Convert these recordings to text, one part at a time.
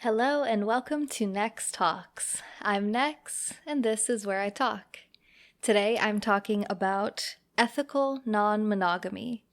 Hello and welcome to NexTalks. I'm Nex, and this is where I talk. Today I'm talking about ethical non-monogamy.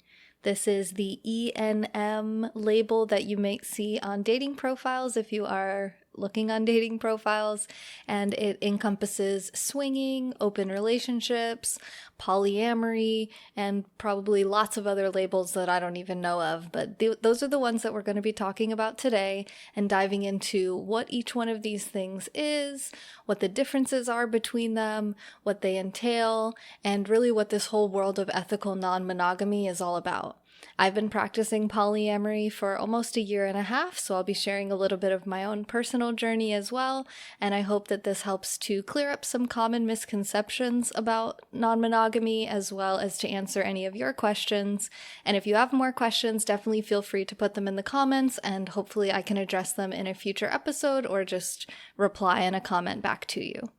This is the ENM label that you might see on dating profiles if you are looking on dating profiles, and it encompasses swinging, open relationships, polyamory, and probably lots of other labels that I don't even know of, but those are the ones that we're going to be talking about today and diving into what each one of these things is, what the differences are between them, what they entail, and really what this whole world of ethical non-monogamy is all about. I've been practicing polyamory for almost a year and a half, so I'll be sharing a little bit of my own personal journey as well, and I hope that this helps to clear up some common misconceptions about non-monogamy as well as to answer any of your questions. And if you have more questions, definitely feel free to put them in the comments, and hopefully I can address them in a future episode or just reply in a comment back to you.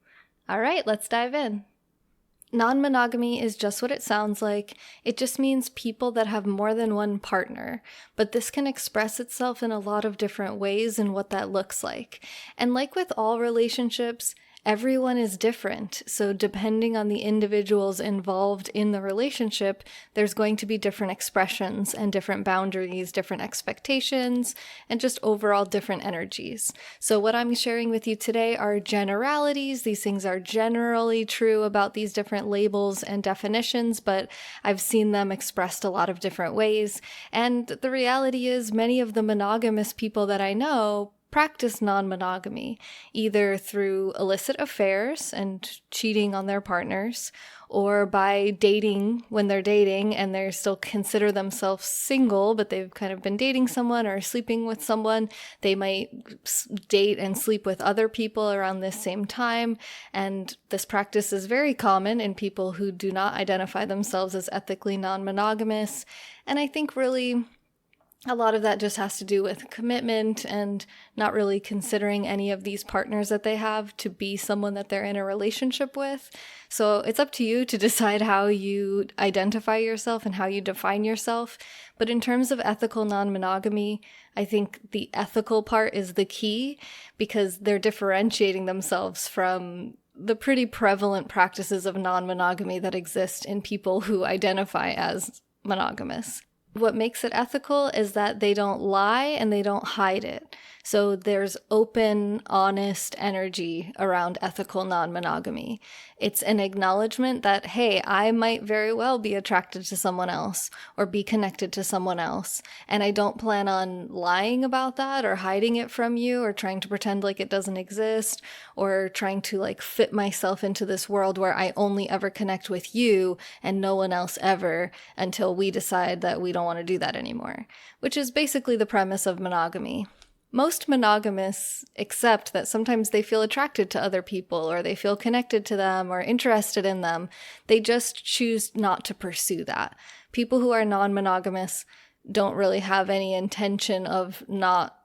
All right, let's dive in. Non-monogamy is just what it sounds like. It just means people that have more than one partner, but this can express itself in a lot of different ways and what that looks like. And like with all relationships, everyone is different, so depending on the individuals involved in the relationship, there's going to be different expressions and different boundaries, different expectations, and just overall different energies. So what I'm sharing with you today are generalities. These things are generally true about these different labels and definitions, but I've seen them expressed a lot of different ways. And the reality is many of the monogamous people that I know practice non-monogamy, either through illicit affairs and cheating on their partners, or by dating when they're dating and they still consider themselves single, but they've kind of been dating someone or sleeping with someone. They might date and sleep with other people around this same time, and this practice is very common in people who do not identify themselves as ethically non-monogamous. And I think really a lot of that just has to do with commitment and not really considering any of these partners that they have to be someone that they're in a relationship with. So it's up to you to decide how you identify yourself and how you define yourself. But in terms of ethical non-monogamy, I think the ethical part is the key because they're differentiating themselves from the pretty prevalent practices of non-monogamy that exist in people who identify as monogamous. What makes it ethical is that they don't lie and they don't hide it. So there's open, honest energy around ethical non-monogamy. It's an acknowledgement that, hey, I might very well be attracted to someone else or be connected to someone else. And I don't plan on lying about that or hiding it from you or trying to pretend like it doesn't exist or trying to fit myself into this world where I only ever connect with you and no one else ever until we decide that we don't want to do that anymore, which is basically the premise of monogamy. Most monogamists accept that sometimes they feel attracted to other people or they feel connected to them or interested in them. They just choose not to pursue that. People who are non-monogamous don't really have any intention of not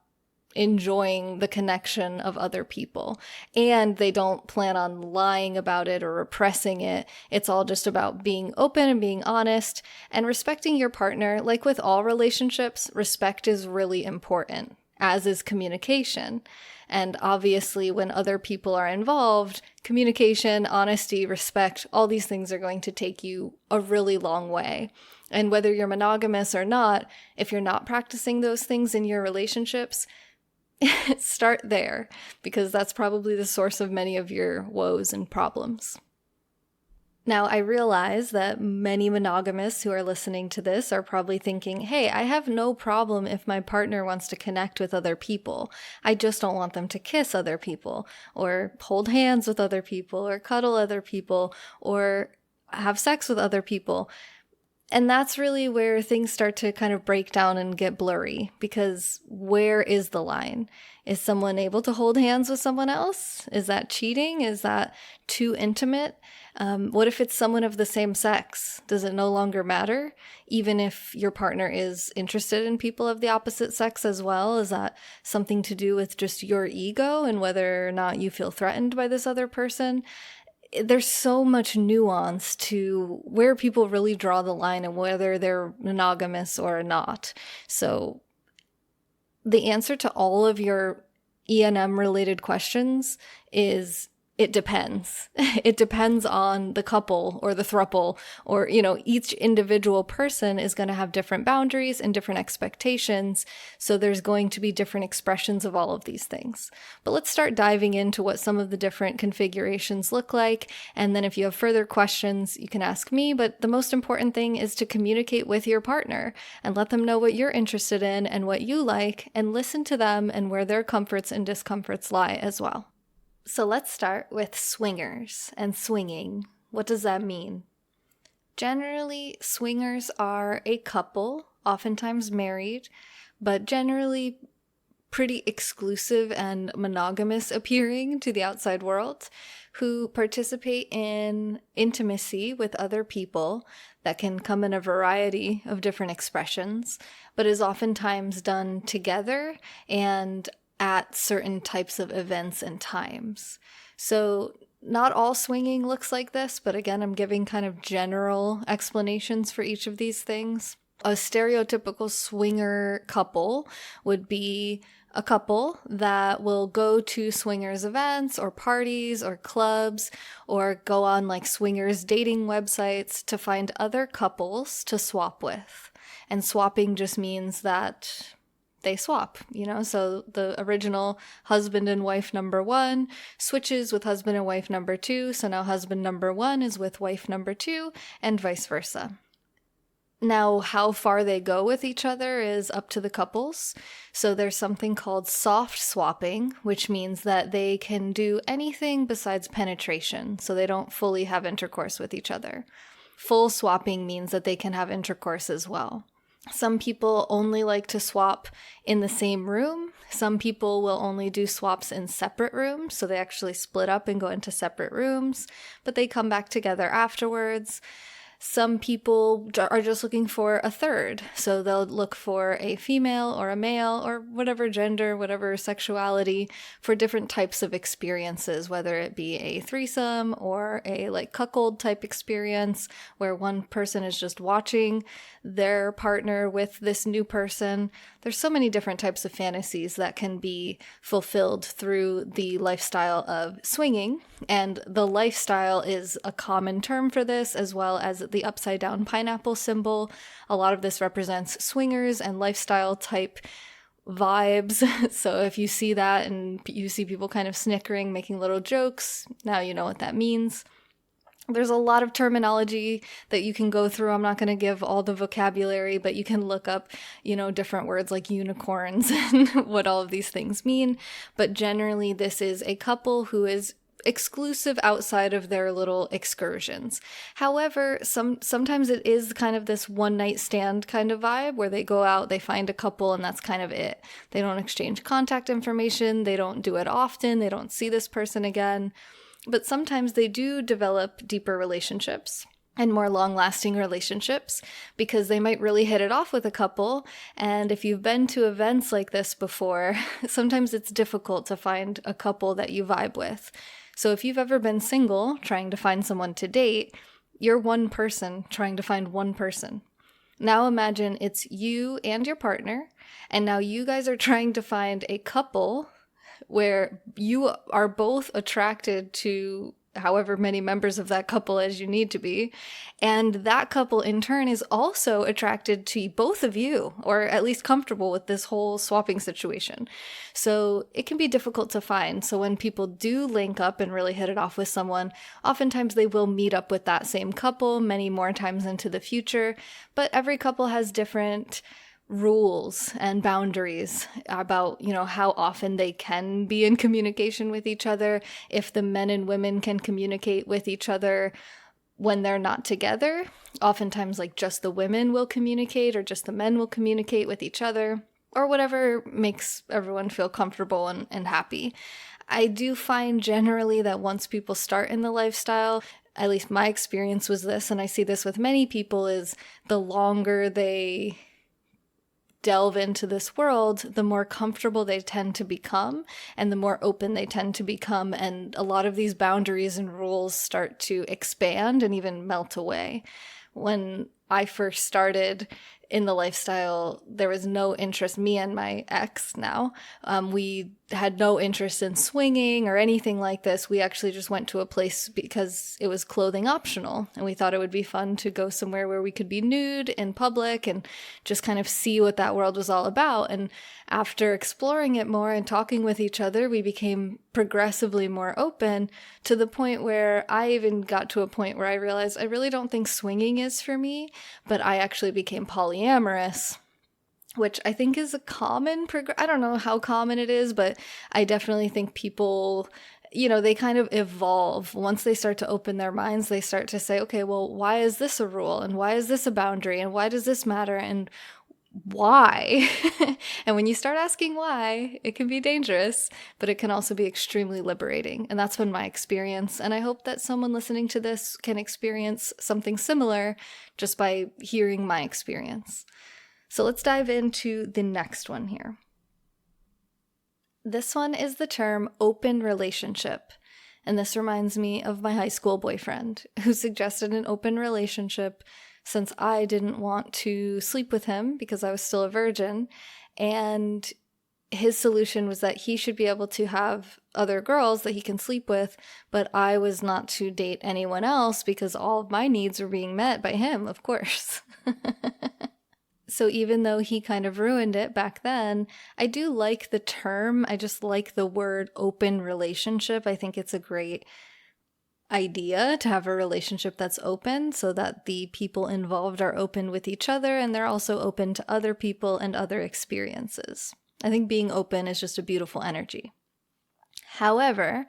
enjoying the connection of other people. And they don't plan on lying about it or repressing it. It's all just about being open and being honest and respecting your partner. Like with all relationships, respect is really important, as is communication. And obviously, when other people are involved, communication, honesty, respect, all these things are going to take you a really long way. And whether you're monogamous or not, if you're not practicing those things in your relationships, start there, because that's probably the source of many of your woes and problems. Now, I realize that many monogamists who are listening to this are probably thinking, hey, I have no problem if my partner wants to connect with other people. I just don't want them to kiss other people or hold hands with other people or cuddle other people or have sex with other people. And that's really where things start to kind of break down and get blurry, because where is the line? Is someone able to hold hands with someone else? Is that cheating? Is that too intimate? What if it's someone of the same sex? Does it no longer matter? Even if your partner is interested in people of the opposite sex as well, is that something to do with just your ego and whether or not you feel threatened by this other person? There's so much nuance to where people really draw the line and whether they're monogamous or not. So the answer to all of your E&M related questions is it depends. It depends on the couple or the throuple, or, each individual person is going to have different boundaries and different expectations. So there's going to be different expressions of all of these things. But let's start diving into what some of the different configurations look like. And then if you have further questions, you can ask me. But the most important thing is to communicate with your partner and let them know what you're interested in and what you like, and listen to them and where their comforts and discomforts lie as well. So let's start with swingers and swinging. What does that mean? Generally, swingers are a couple, oftentimes married, but generally pretty exclusive and monogamous appearing to the outside world, who participate in intimacy with other people that can come in a variety of different expressions, but is oftentimes done together and at certain types of events and times. So not all swinging looks like this, but again, I'm giving kind of general explanations for each of these things. A stereotypical swinger couple would be a couple that will go to swingers events or parties or clubs, or go on like swingers dating websites to find other couples to swap with. And swapping just means that they swap, so the original husband and wife number one switches with husband and wife number two. So now husband number one is with wife number two, and vice versa. Now, how far they go with each other is up to the couples. So there's something called soft swapping, which means that they can do anything besides penetration. So they don't fully have intercourse with each other. Full swapping means that they can have intercourse as well. Some people only like to swap in the same room. Some people will only do swaps in separate rooms, so they actually split up and go into separate rooms, but they come back together afterwards. Some people are just looking for a third, so they'll look for a female or a male or whatever gender, whatever sexuality, for different types of experiences, whether it be a threesome or a cuckold type experience where one person is just watching their partner with this new person. There's so many different types of fantasies that can be fulfilled through the lifestyle of swinging, and the lifestyle is a common term for this, as well as the upside down pineapple symbol. A lot of this represents swingers and lifestyle type vibes. So if you see that and you see people kind of snickering, making little jokes, now you know what that means. There's a lot of terminology that you can go through. I'm not going to give all the vocabulary, but you can look up, different words like unicorns and what all of these things mean. But generally, this is a couple who is exclusive outside of their little excursions. However, sometimes it is kind of this one night stand kind of vibe where they go out, they find a couple, and that's kind of it. They don't exchange contact information. They don't do it often. They don't see this person again. But sometimes they do develop deeper relationships and more long-lasting relationships because they might really hit it off with a couple. And if you've been to events like this before, sometimes it's difficult to find a couple that you vibe with. So if you've ever been single trying to find someone to date, you're one person trying to find one person. Now imagine it's you and your partner, and now you guys are trying to find a couple where you are both attracted to however many members of that couple as you need to be, and that couple in turn is also attracted to both of you, or at least comfortable with this whole swapping situation. So it can be difficult to find. So when people do link up and really hit it off with someone, oftentimes they will meet up with that same couple many more times into the future, but every couple has different rules and boundaries about, how often they can be in communication with each other, if the men and women can communicate with each other when they're not together. Oftentimes, just the women will communicate or just the men will communicate with each other, or whatever makes everyone feel comfortable and happy. I do find generally that once people start in the lifestyle, at least my experience was this, and I see this with many people, is the longer they delve into this world, the more comfortable they tend to become and the more open they tend to become. And a lot of these boundaries and rules start to expand and even melt away. When I first started in the lifestyle, there was no interest, me and my ex now, we had no interest in swinging or anything like this. We actually just went to a place because it was clothing optional, and we thought it would be fun to go somewhere where we could be nude in public and just kind of see what that world was all about. And after exploring it more and talking with each other, we became progressively more open, to the point where I even got to a point where I realized I really don't think swinging is for me, but I actually became polyamorous, which I think is a common I don't know how common it is, but I definitely think people, they kind of evolve. Once they start to open their minds, they start to say, okay, well, why is this a rule? And why is this a boundary? And why does this matter? And why? And when you start asking why, it can be dangerous, but it can also be extremely liberating. And that's been my experience. And I hope that someone listening to this can experience something similar just by hearing my experience. So let's dive into the next one here. This one is the term open relationship. And this reminds me of my high school boyfriend who suggested an open relationship since I didn't want to sleep with him because I was still a virgin. And his solution was that he should be able to have other girls that he can sleep with, but I was not to date anyone else because all of my needs were being met by him, of course. So even though he kind of ruined it back then, I do like the term. I just like the word open relationship. I think it's a great idea to have a relationship that's open so that the people involved are open with each other and they're also open to other people and other experiences. I think being open is just a beautiful energy. However,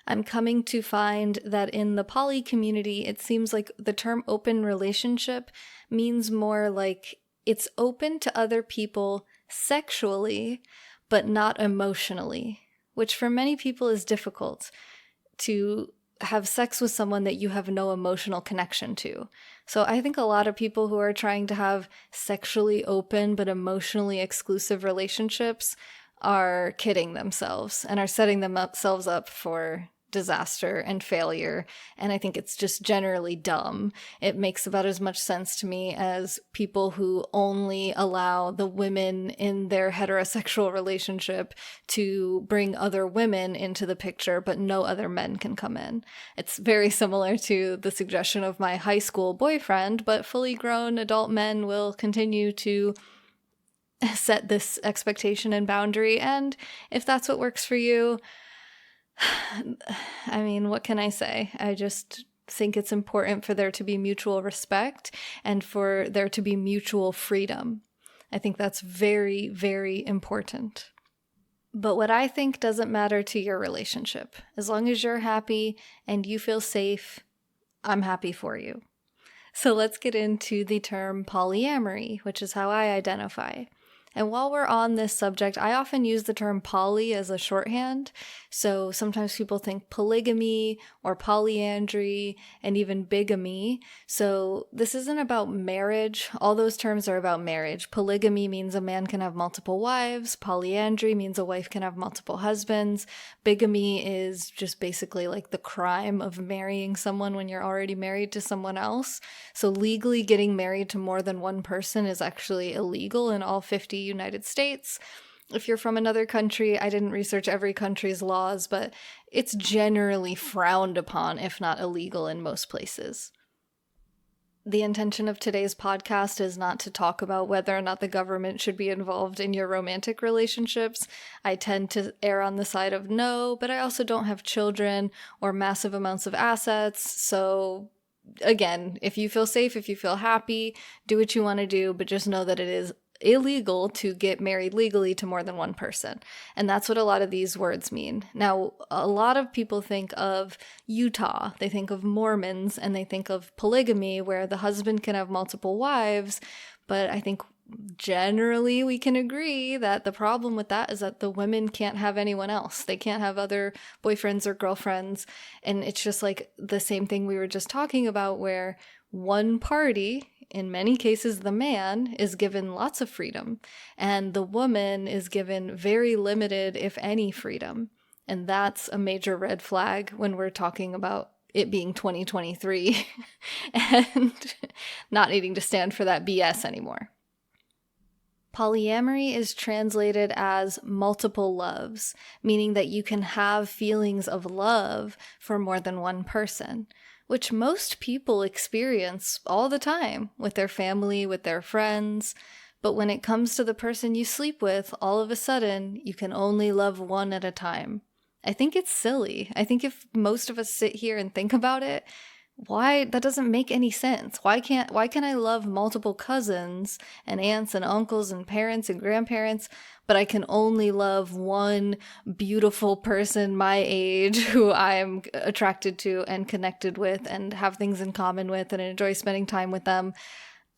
I'm coming to find that in the poly community, it seems like the term open relationship means more like it's open to other people sexually, but not emotionally, which for many people is difficult to have sex with someone that you have no emotional connection to. So I think a lot of people who are trying to have sexually open but emotionally exclusive relationships are kidding themselves and are setting themselves up for disaster and failure. And I think it's just generally dumb. It makes about as much sense to me as people who only allow the women in their heterosexual relationship to bring other women into the picture, but no other men can come in. It's very similar to the suggestion of my high school boyfriend, but fully grown adult men will continue to set this expectation and boundary. And if that's what works for you, I mean, what can I say? I just think it's important for there to be mutual respect and for there to be mutual freedom. I think that's very, very important. But what I think doesn't matter to your relationship. As long as you're happy and you feel safe, I'm happy for you. So let's get into the term polyamory, which is how I identify. And while we're on this subject, I often use the term poly as a shorthand. So sometimes people think polygamy or polyandry and even bigamy. So this isn't about marriage. All those terms are about marriage. Polygamy means a man can have multiple wives. Polyandry means a wife can have multiple husbands. Bigamy is just basically like the crime of marrying someone when you're already married to someone else. So legally getting married to more than one person is actually illegal in all 50 United States. If you're from another country, I didn't research every country's laws, but it's generally frowned upon, if not illegal in most places. The intention of today's podcast is not to talk about whether or not the government should be involved in your romantic relationships. I tend to err on the side of no, but I also don't have children or massive amounts of assets, so again, if you feel safe, if you feel happy, do what you want to do, but just know that it is illegal to get married legally to more than one person. And that's what a lot of these words mean. Now, a lot of people think of Utah, they think of Mormons, and they think of polygamy where the husband can have multiple wives. But I think generally we can agree that the problem with that is that the women can't have anyone else. They can't have other boyfriends or girlfriends. And it's just like the same thing we were just talking about where one party, in many cases, the man is given lots of freedom and the woman is given very limited, if any, freedom. And that's a major red flag when we're talking about it being 2023 and not needing to stand for that BS anymore. Polyamory is translated as multiple loves, meaning that you can have feelings of love for more than one person, which most people experience all the time with their family, with their friends. But when it comes to the person you sleep with, all of a sudden, you can only love one at a time. I think it's silly. I think if most of us sit here and think about it, that doesn't make any sense. Why can I love multiple cousins and aunts and uncles and parents and grandparents, but I can only love one beautiful person my age who I'm attracted to and connected with and have things in common with and enjoy spending time with them?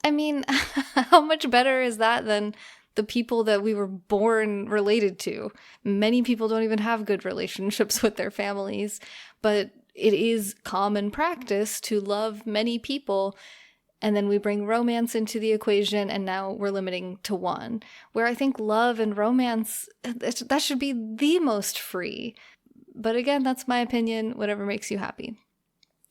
I mean, how much better is that than the people that we were born related to? Many people don't even have good relationships with their families, but it is common practice to love many people, and then we bring romance into the equation, and now we're limiting to one. Where I think love and romance, that should be the most free. But again, that's my opinion, whatever makes you happy.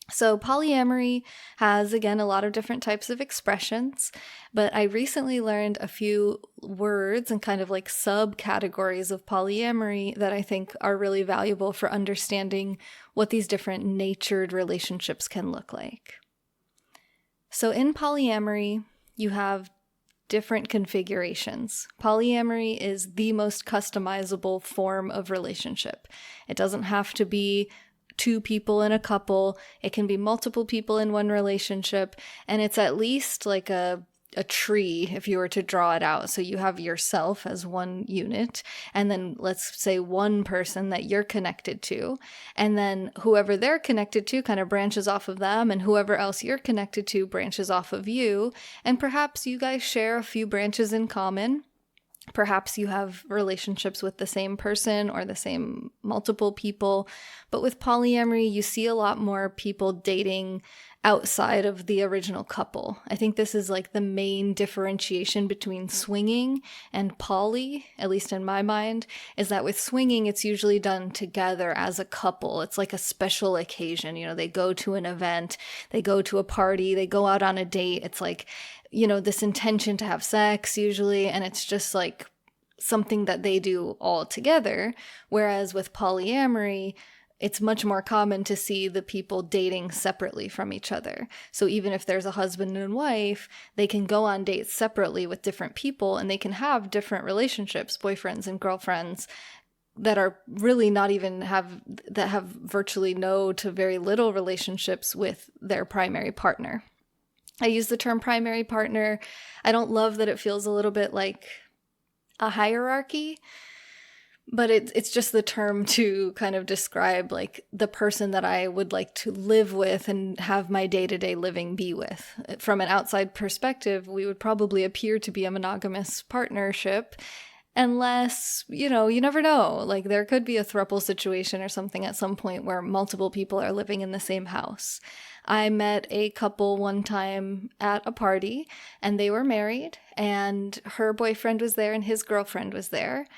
So polyamory has, again, a lot of different types of expressions, but I recently learned a few words and kind of like subcategories of polyamory that I think are really valuable for understanding what these different natured relationships can look like. So in polyamory, you have different configurations. Polyamory is the most customizable form of relationship. It doesn't have to be two people in a couple. It can be multiple people in one relationship, and it's at least like a tree if you were to draw it out. So you have yourself as one unit, and then let's say one person that you're connected to, and then whoever they're connected to kind of branches off of them, and whoever else you're connected to branches off of you, and perhaps you guys share a few branches in common. Perhaps you have relationships with the same person or the same multiple people. But with polyamory, you see a lot more people dating outside of the original couple. I think this is like the main differentiation between swinging and poly, at least in my mind, is that with swinging, it's usually done together as a couple. It's like a special occasion. They go to an event, they go to a party, they go out on a date. It's like, this intention to have sex usually, and it's just like something that they do all together. Whereas with polyamory, it's much more common to see the people dating separately from each other. So even if there's a husband and wife, they can go on dates separately with different people, and they can have different relationships, boyfriends and girlfriends, that are really not even have virtually no to very little relationships with their primary partner. I use the term primary partner. I don't love that it feels a little bit like a hierarchy, but it's just the term to kind of describe like the person that I would like to live with and have my day-to-day living be with. From an outside perspective, we would probably appear to be a monogamous partnership, unless, you never know. Like there could be a throuple situation or something at some point where multiple people are living in the same house. I met a couple one time at a party, and they were married, and her boyfriend was there and his girlfriend was there.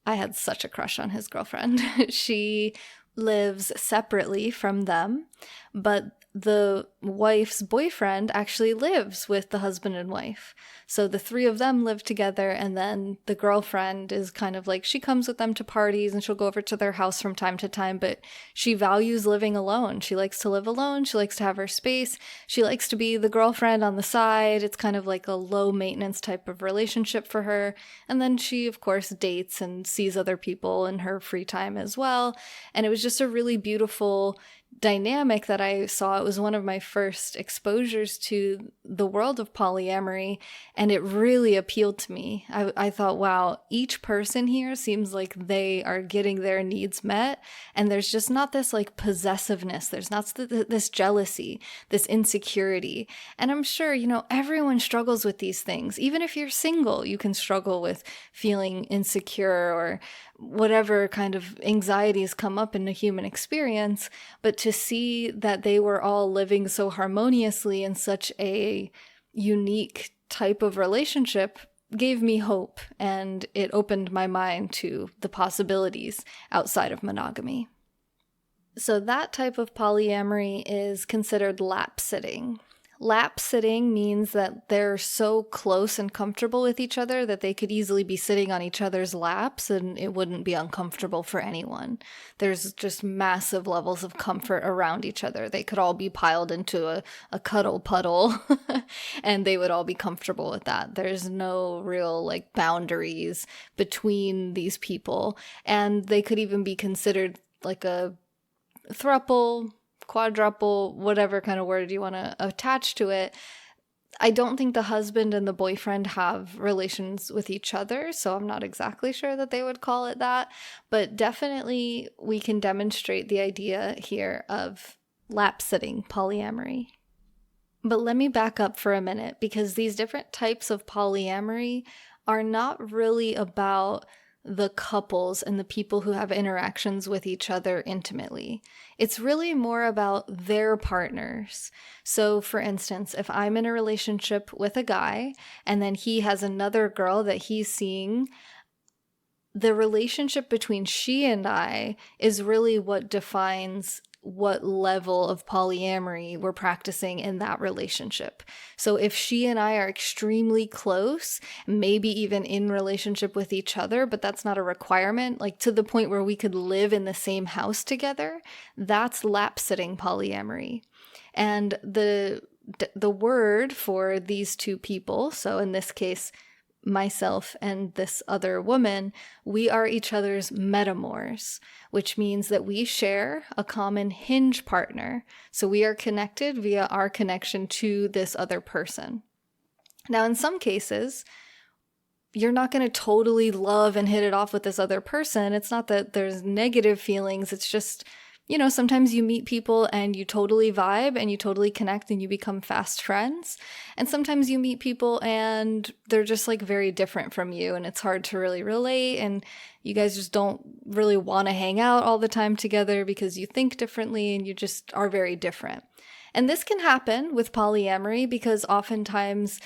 I had such a crush on his girlfriend. She lives separately from them, but the wife's boyfriend actually lives with the husband and wife. So the three of them live together, and then the girlfriend is kind of like, she comes with them to parties and she'll go over to their house from time to time, but she values living alone. She likes to live alone. She likes to have her space. She likes to be the girlfriend on the side. It's kind of like a low maintenance type of relationship for her. And then she, of course, dates and sees other people in her free time as well. And it was just a really beautiful dynamic that I saw. It was one of my first exposures to the world of polyamory, and it really appealed to me. I thought, wow, each person here seems like they are getting their needs met, and there's just not this like possessiveness, there's not this jealousy, this insecurity. And I'm sure, everyone struggles with these things. Even if you're single, you can struggle with feeling insecure or whatever kind of anxieties come up in the human experience. But to see that they were all living so harmoniously in such a unique type of relationship gave me hope, and it opened my mind to the possibilities outside of monogamy. So that type of polyamory is considered lap-sitting. Lap-sitting means that they're so close and comfortable with each other that they could easily be sitting on each other's laps and it wouldn't be uncomfortable for anyone. There's just massive levels of comfort around each other. They could all be piled into a cuddle puddle and they would all be comfortable with that. There's no real like boundaries between these people, and they could even be considered like a throuple, quadruple, whatever kind of word you want to attach to it. I don't think the husband and the boyfriend have relations with each other, so I'm not exactly sure that they would call it that, but definitely we can demonstrate the idea here of lap-sitting polyamory. But let me back up for a minute, because these different types of polyamory are not really about the couples and the people who have interactions with each other intimately. It's really more about their partners. So for instance, if I'm in a relationship with a guy and then he has another girl that he's seeing, the relationship between she and I is really what defines what level of polyamory we're practicing in that relationship. So if she and I are extremely close, maybe even in relationship with each other, but that's not a requirement, like to the point where we could live in the same house together, that's lap-sitting polyamory. And the word for these two people, so in this case, myself and this other woman, we are each other's metamors, which means that we share a common hinge partner. So we are connected via our connection to this other person. Now, in some cases, you're not going to totally love and hit it off with this other person. It's not that there's negative feelings. It's just, sometimes you meet people and you totally vibe and you totally connect and you become fast friends. And sometimes you meet people and they're just like very different from you and it's hard to really relate and you guys just don't really want to hang out all the time together because you think differently and you just are very different. And this can happen with polyamory because oftentimes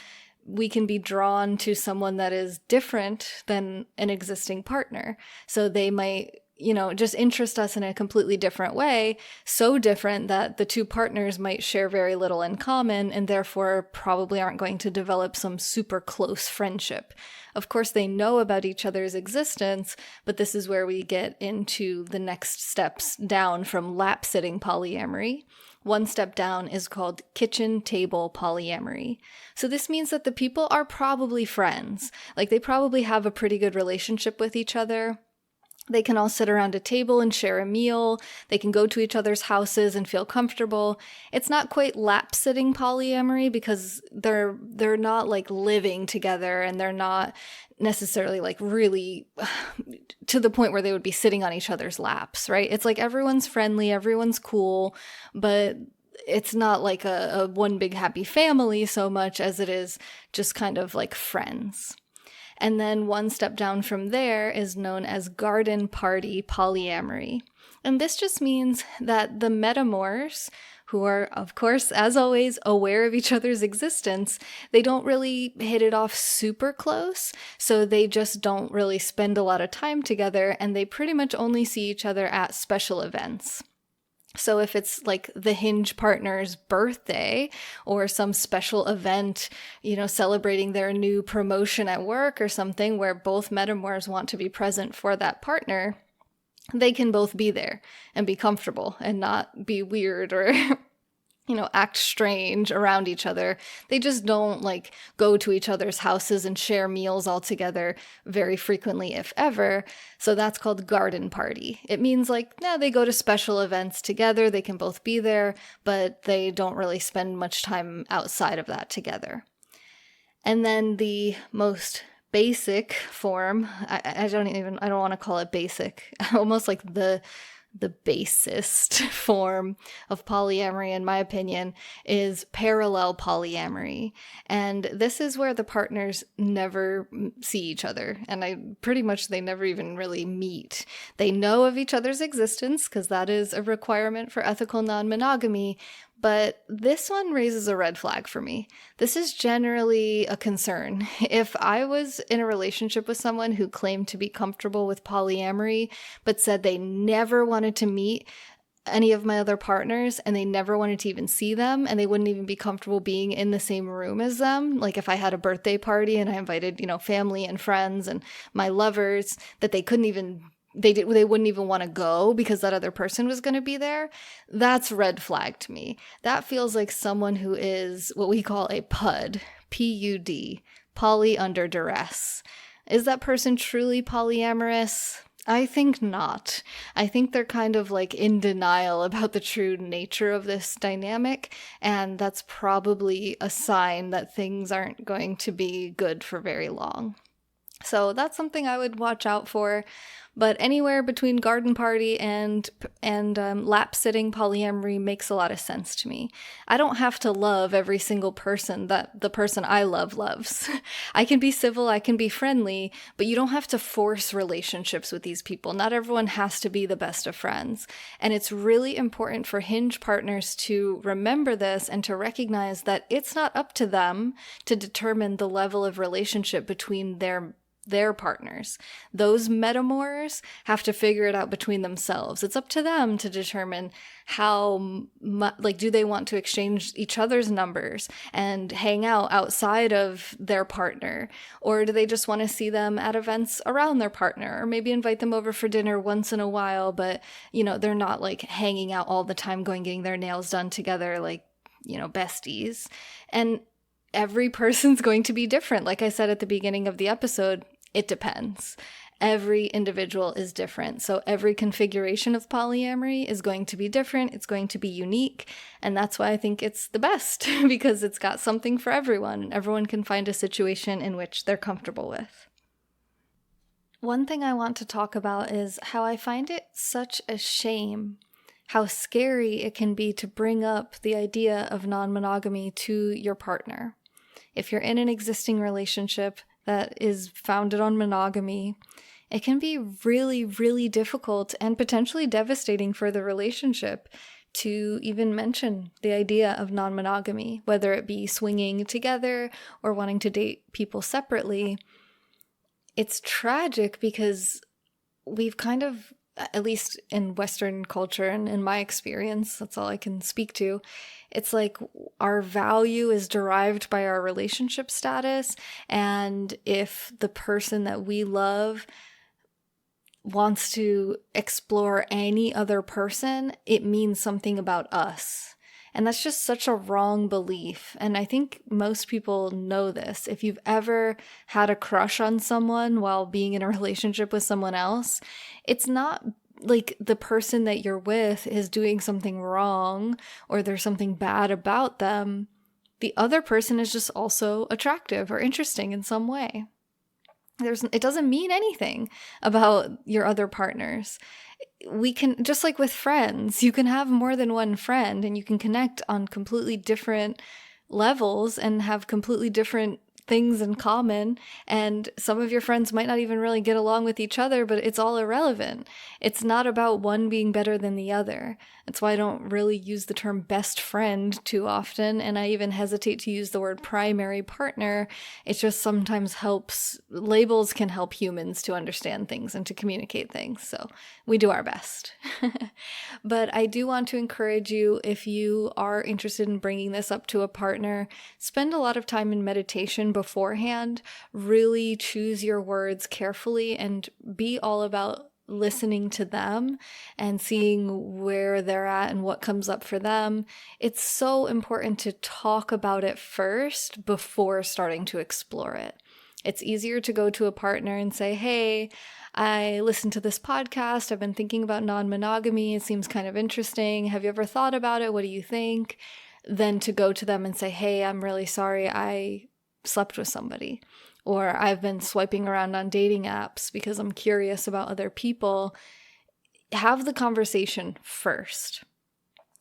we can be drawn to someone that is different than an existing partner. So they might just interest us in a completely different way, so different that the two partners might share very little in common and therefore probably aren't going to develop some super close friendship. Of course, they know about each other's existence, but this is where we get into the next steps down from lap-sitting polyamory. One step down is called kitchen table polyamory. So this means that the people are probably friends. Like they probably have a pretty good relationship with each other. They can all sit around a table and share a meal. They can go to each other's houses and feel comfortable. It's not quite lap-sitting polyamory because they're not like living together and they're not necessarily like really to the point where they would be sitting on each other's laps, right? It's like everyone's friendly, everyone's cool, but it's not like a one big happy family so much as it is just kind of like friends. And then one step down from there is known as garden party polyamory. And this just means that the metamors, who are, of course, as always, aware of each other's existence, they don't really hit it off super close. So they just don't really spend a lot of time together and they pretty much only see each other at special events. So if it's like the hinge partner's birthday or some special event, celebrating their new promotion at work or something where both metamors want to be present for that partner, they can both be there and be comfortable and not be weird or act strange around each other. They just don't like go to each other's houses and share meals all together very frequently, if ever. So that's called garden party. It means they go to special events together. They can both be there, but they don't really spend much time outside of that together. And then the most basic form, I don't want to call it basic, almost like the basest form of polyamory, in my opinion, is parallel polyamory. And this is where the partners never see each other. And they never even really meet. They know of each other's existence because that is a requirement for ethical non-monogamy. But this one raises a red flag for me. This is generally a concern. If I was in a relationship with someone who claimed to be comfortable with polyamory, but said they never wanted to meet any of my other partners and they never wanted to even see them, and they wouldn't even be comfortable being in the same room as them. Like if I had a birthday party and I invited, family and friends and my lovers, that they couldn't even, they wouldn't even want to go because that other person was going to be there. That's red flag to me. That feels like someone who is what we call a PUD, P-U-D, poly under duress. Is that person truly polyamorous? I think not. I think they're kind of like in denial about the true nature of this dynamic, and that's probably a sign that things aren't going to be good for very long. So that's something I would watch out for. But anywhere between garden party and lap sitting polyamory makes a lot of sense to me. I don't have to love every single person that the person I love loves. I can be civil, I can be friendly, but you don't have to force relationships with these people. Not everyone has to be the best of friends. And it's really important for hinge partners to remember this and to recognize that it's not up to them to determine the level of relationship between their partners. Those metamors have to figure it out between themselves. It's up to them to determine how do they want to exchange each other's numbers and hang out outside of their partner, or do they just want to see them at events around their partner, or maybe invite them over for dinner once in a while, but they're not like hanging out all the time, getting their nails done together like besties. And every person's going to be different. Like I said at the beginning of the episode, it depends. Every individual is different. So every configuration of polyamory is going to be different. It's going to be unique. And that's why I think it's the best, because it's got something for everyone, and everyone can find a situation in which they're comfortable with. One thing I want to talk about is how I find it such a shame how scary it can be to bring up the idea of non-monogamy to your partner. If you're in an existing relationship that is founded on monogamy, it can be really, really difficult and potentially devastating for the relationship to even mention the idea of non-monogamy, whether it be swinging together or wanting to date people separately. It's tragic because we've kind of, at least in Western culture and in my experience, that's all I can speak to, it's like our value is derived by our relationship status, and if the person that we love wants to explore any other person, it means something about us. And that's just such a wrong belief. And I think most people know this. If you've ever had a crush on someone while being in a relationship with someone else, it's not like the person that you're with is doing something wrong or there's something bad about them. The other person is just also attractive or interesting in some way. It doesn't mean anything about your other partners. We can, just like with friends, you can have more than one friend and you can connect on completely different levels and have completely different things in common, and some of your friends might not even really get along with each other, but it's all irrelevant. It's not about one being better than the other. That's why I don't really use the term best friend too often, and I even hesitate to use the word primary partner. It just sometimes helps, labels can help humans to understand things and to communicate things, so we do our best. But I do want to encourage you, if you are interested in bringing this up to a partner, spend a lot of time in meditation beforehand. Really choose your words carefully and be all about listening to them and seeing where they're at and what comes up for them. It's so important to talk about it first before starting to explore it. It's easier to go to a partner and say, hey, I listened to this podcast. I've been thinking about non-monogamy. It seems kind of interesting. Have you ever thought about it? What do you think? Than to go to them and say, hey, I'm really sorry I slept with somebody, or I've been swiping around on dating apps because I'm curious about other people. Have the conversation first.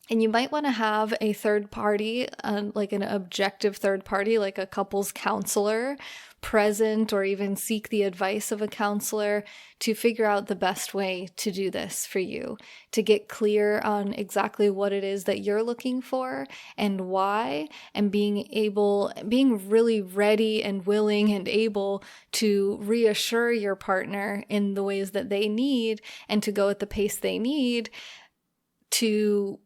And you might want to have a third party, like an objective third party, like a couples counselor present, or even seek the advice of a counselor to figure out the best way to do this for you, to get clear on exactly what it is that you're looking for and why, and being really ready and willing and able to reassure your partner in the ways that they need and to go at the pace they need, to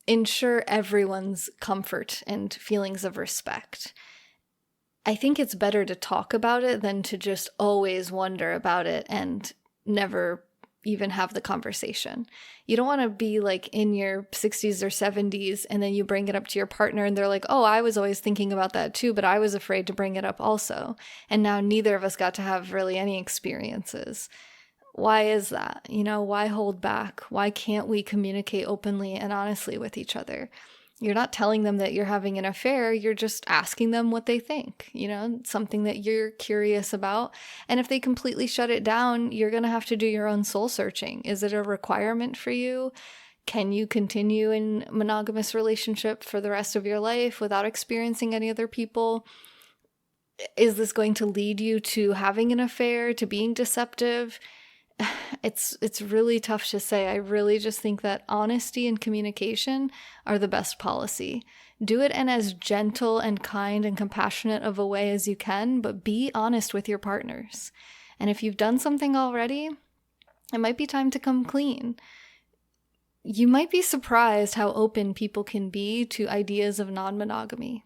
ensure everyone's comfort and feelings of respect. I think it's better to talk about it than to just always wonder about it and never even have the conversation. You don't want to be like in your 60s or 70s and then you bring it up to your partner and they're like, oh, I was always thinking about that too, but I was afraid to bring it up also. And now neither of us got to have really any experiences. Why is that? Why hold back? Why can't we communicate openly and honestly with each other? You're not telling them that you're having an affair. You're just asking them what they think, something that you're curious about. And if they completely shut it down, you're going to have to do your own soul searching. Is it a requirement for you? Can you continue in a monogamous relationship for the rest of your life without experiencing any other people? Is this going to lead you to having an affair, to being deceptive? It's really tough to say. I really just think that honesty and communication are the best policy. Do it in as gentle and kind and compassionate of a way as you can, but be honest with your partners. And if you've done something already, it might be time to come clean. You might be surprised how open people can be to ideas of non-monogamy,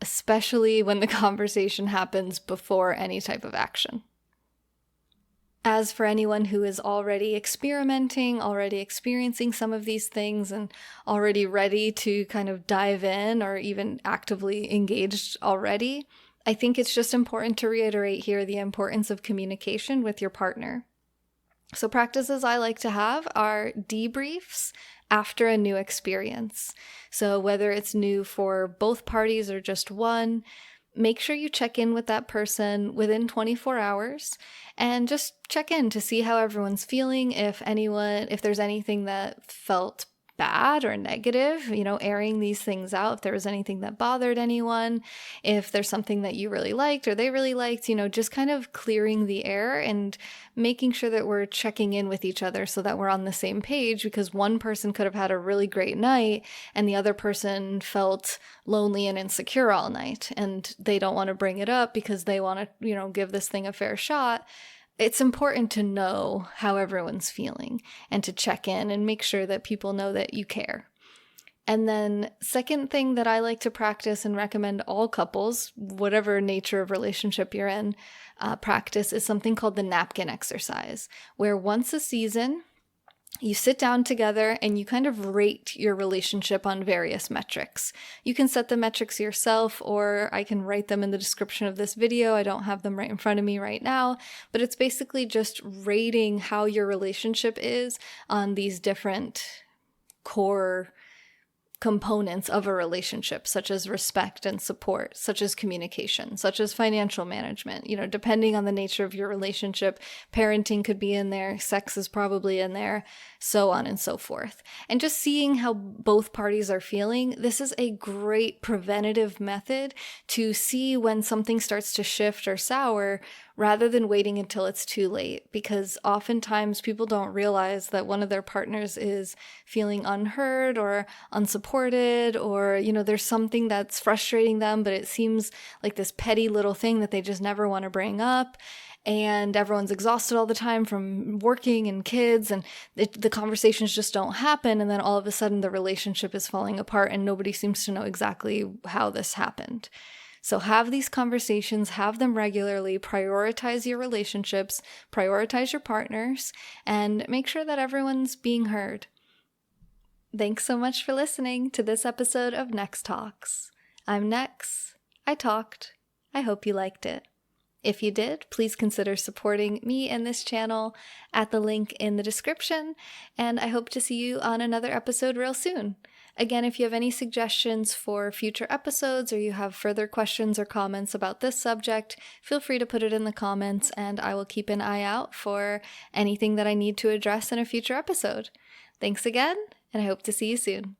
especially when the conversation happens before any type of action. As for anyone who is already experimenting, already experiencing some of these things, and already ready to kind of dive in or even actively engaged already, I think it's just important to reiterate here the importance of communication with your partner. So practices I like to have are debriefs after a new experience. So whether it's new for both parties or just one, make sure you check in with that person within 24 hours and just check in to see how everyone's feeling. If there's anything that felt bad or negative, airing these things out. If there was anything that bothered anyone, if there's something that you really liked or they really liked, just kind of clearing the air and making sure that we're checking in with each other so that we're on the same page, because one person could have had a really great night and the other person felt lonely and insecure all night and they don't want to bring it up because they want to, give this thing a fair shot. It's important to know how everyone's feeling and to check in and make sure that people know that you care. And then second thing that I like to practice and recommend all couples, whatever nature of relationship you're in, practice is something called the napkin exercise, where once a season, you sit down together and you kind of rate your relationship on various metrics. You can set the metrics yourself, or I can write them in the description of this video. I don't have them right in front of me right now, but it's basically just rating how your relationship is on these different core components of a relationship, such as respect and support, such as communication, such as financial management. Depending on the nature of your relationship, parenting could be in there, sex is probably in there, so on and so forth. And just seeing how both parties are feeling, this is a great preventative method to see when something starts to shift or sour, rather than waiting until it's too late, because oftentimes people don't realize that one of their partners is feeling unheard or unsupported, or, there's something that's frustrating them, but it seems like this petty little thing that they just never want to bring up. And everyone's exhausted all the time from working and kids, and the conversations just don't happen. And then all of a sudden the relationship is falling apart and nobody seems to know exactly how this happened. So have these conversations, have them regularly, prioritize your relationships, prioritize your partners, and make sure that everyone's being heard. Thanks so much for listening to this episode of NexTalks. I'm Nex. I talked. I hope you liked it. If you did, please consider supporting me and this channel at the link in the description, and I hope to see you on another episode real soon. Again, if you have any suggestions for future episodes or you have further questions or comments about this subject, feel free to put it in the comments and I will keep an eye out for anything that I need to address in a future episode. Thanks again, and I hope to see you soon.